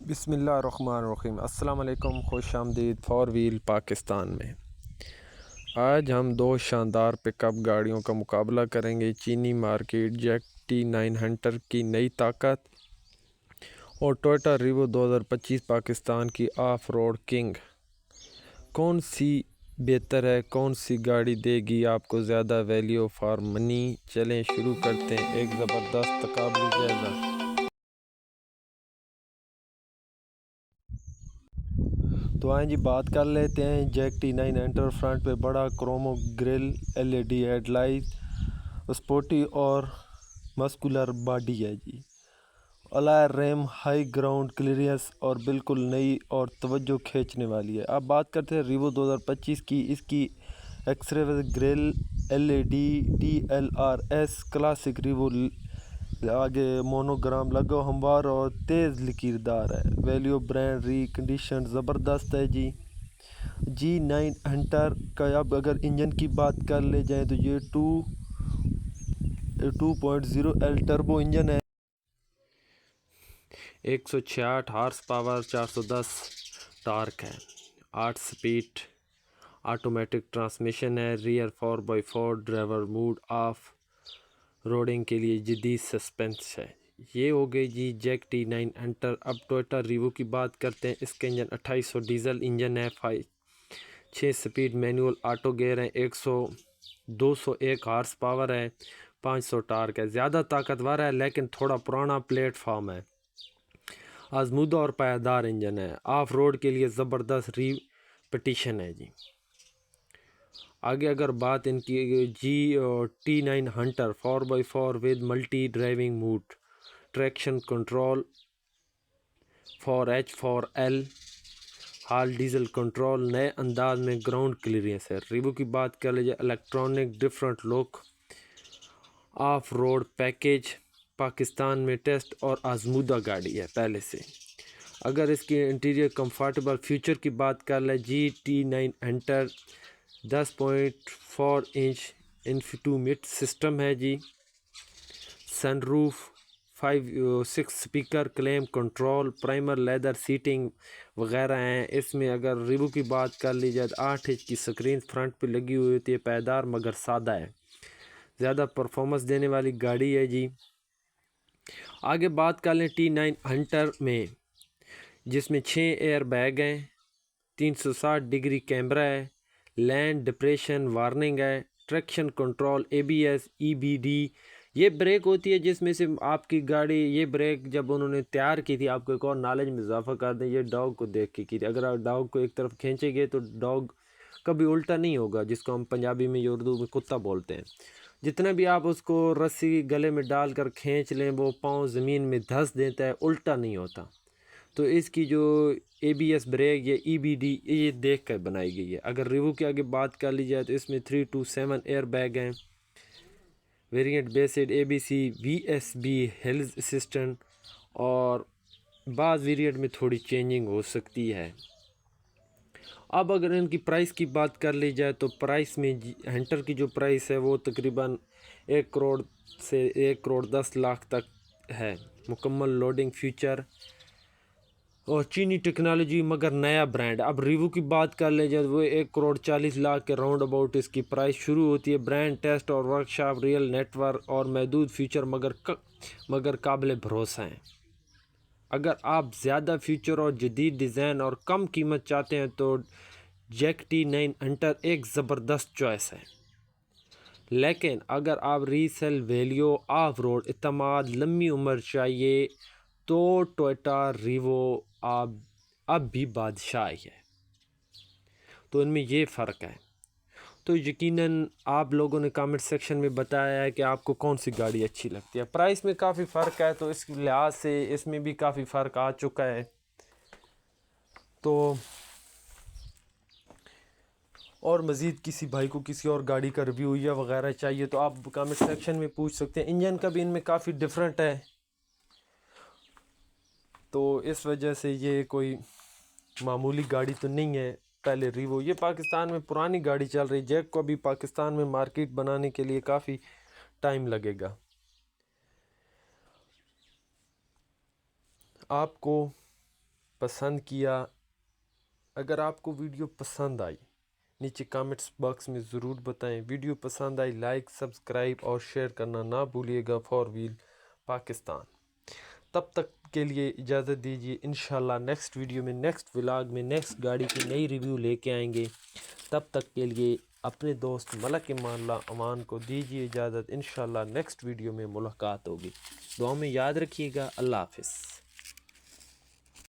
बिस्मिल्लाहिर्रहमानिर्रहीम। अस्सलाम वालेकुम, खुश आमदीद फोर व्हील पाकिस्तान में। आज हम दो शानदार पिकअप गाड़ियों का मुकाबला करेंगे। चीनी मार्केट जैक T9 हंटर की नई ताकत और टोयोटा रीवो 2025 पाकिस्तान की ऑफ रोड किंग। कौन सी बेहतर है, कौन सी गाड़ी देगी आपको ज़्यादा वैल्यू फॉर मनी। चलें शुरू करते हैं एक ज़बरदस्त तकाबली जायज़ा। तो आए जी, बात कर लेते हैं जैक T9 एंटर। फ्रंट पे बड़ा chrome grille, LED headlight, sporty और मस्कुलर बॉडी है जी। Alloy rim, high ground clearance और बिल्कुल नई और तवज्जो खींचने वाली है। अब बात करते हैं रीवो 2025 की। इसकी X-ray grille, LED, TLRS classic Revo, आगे मोनोग्राम लगा हमवार और तेज़ लकीरदार है। वैल्यू ब्रांड रिकंडीशन ज़बरदस्त है जी। G9 हंटर का अब अगर इंजन की बात कर ले जाए तो ये 2.0L टर्बो इंजन है। 166 हार्स पावर, 410 टार्क है। 8 स्पीड ऑटोमेटिक ट्रांसमिशन है। Rear 4x4 driver mode, off roading के लिए जदीद सस्पेंस है। ये हो गई जी जैक T9 हंटर। अब टोयोटा रीवो की बात करते हैं। इसका इंजन 2800 डीजल इंजन है। 6 स्पीड मैनुअल ऑटो गेयर है। 201 हार्स पावर है। 500 टार्क है। ज़्यादा ताकतवर है लेकिन थोड़ा पुराना प्लेटफॉर्म है। आजमूदा और पायदार इंजन है। ऑफ रोड के लिए ज़बरदस्त रिपटिशन है जी। आगे अगर बात इनकी T9 Hunter 4x4 with multi driving mode, traction control 4H 4L, hall diesel control, नए अंदाज में ग्राउंड क्लियरेंस है। रीवो की बात कर लीजिए, electronic different look, of road package, Pakistan में टेस्ट और आजमूदा गाड़ी है पहले से। अगर इसकी इंटीरियर कंफर्टेबल फ्यूचर की बात कर ले, T9 Hunter 10.4 inch infotainment system है जी। Sunroof, 6 speaker, climate control, premium leather seating वगैरह हैं इसमें। अगर रीवो की बात कर ली जाए तो 8 इंच की स्क्रीन फ्रंट पे लगी हुई होती है। पायदार मगर सादा है। ज़्यादा परफॉर्मेंस देने वाली गाड़ी है जी। आगे बात कर लें T9 हंटर में, जिसमें 6 एयर बैग हैं, 360 डिग्री कैमरा है, लैंड डिप्रेशन वार्निंग है, ट्रैक्शन कंट्रोल, ABS, EBD। ये ब्रेक होती है जिसमें से आपकी गाड़ी, ये ब्रेक जब उन्होंने तैयार की थी, आपको एक और नॉलेज में इजाफा कर दें, ये डॉग को देख के की थी। अगर आप डॉग को एक तरफ खींचेंगे तो डॉग कभी उल्टा नहीं होगा, जिसको हम पंजाबी में या उर्दू में कुत्ता बोलते हैं। जितना भी आप उसको रस्सी गले में डालकर खींच लें, वो पाँव ज़मीन में धंस देता है, उल्टा नहीं होता। तो इसकी जो ABS ब्रेक या EBD ये देख कर बनाई गई है। अगर रीवो की आगे बात कर ली जाए तो इसमें 3 to 7 एयर बैग हैं। Variant based ABC, VSB, hills assistant और बाज़ वेरिएंट में थोड़ी चेंजिंग हो सकती है। अब अगर इनकी प्राइस की बात कर ली जाए तो प्राइस में हंटर की जो प्राइस है वो तकरीबन 1 करोड़ से 1 करोड़ 10 लाख तक है। मुकम्मल लोडिंग फीचर और चीनी टेक्नोलॉजी मगर नया ब्रांड। अब रीवो की बात कर ले जाए वो 1 करोड़ 40 लाख के राउंड अबाउट इसकी प्राइस शुरू होती है। ब्रांड टेस्ट और वर्कशॉप, रियल नेटवर्क और महदूद फीचर मगर काबिल भरोसा हैं। अगर आप ज़्यादा फीचर और जदीद डिज़ाइन और कम कीमत चाहते हैं तो जैक T9 हंटर एक ज़बरदस्त चॉइस है। लेकिन अगर आप रीसेल वैल्यू, ऑफ रोड इत्मीनान, लंबी उम्र चाहिए तो टोयोटा रीवो आप अब भी बादशाह है। तो इनमें ये फ़र्क है। तो यकीनन आप लोगों ने कमेंट सेक्शन में बताया है कि आपको कौन सी गाड़ी अच्छी लगती है। प्राइस में काफ़ी फ़र्क है तो इस लिहाज से इसमें भी काफ़ी फ़र्क आ चुका है। तो और मज़ीद किसी भाई को किसी और गाड़ी का रिव्यू या वगैरह चाहिए तो आप कमेंट सेक्शन में पूछ सकते हैं। इंजन का भी इनमें काफ़ी डिफरेंट है, तो इस वजह से ये कोई मामूली गाड़ी तो नहीं है। पहले रीवो, ये पाकिस्तान में पुरानी गाड़ी चल रही। जैक को भी पाकिस्तान में मार्केट बनाने के लिए काफ़ी टाइम लगेगा। आपको पसंद किया। अगर आपको वीडियो पसंद आई नीचे कमेंट्स बॉक्स में ज़रूर बताएं। वीडियो पसंद आई लाइक सब्सक्राइब और शेयर करना ना भूलिएगा। Four wheel Pakistan. तब तक के लिए इजाज़त दीजिए। इंशाल्लाह नेक्स्ट वीडियो में नेक्स्ट व्लॉग में नेक्स्ट गाड़ी की नई रिव्यू लेके आएंगे। तब तक के लिए अपने दोस्त मलक इमानुल्लाह अमान को दीजिए इजाज़त। इंशाल्लाह नेक्स्ट वीडियो में मुलाकात होगी। दुआ में याद रखिएगा। अल्लाह हाफ़िज़।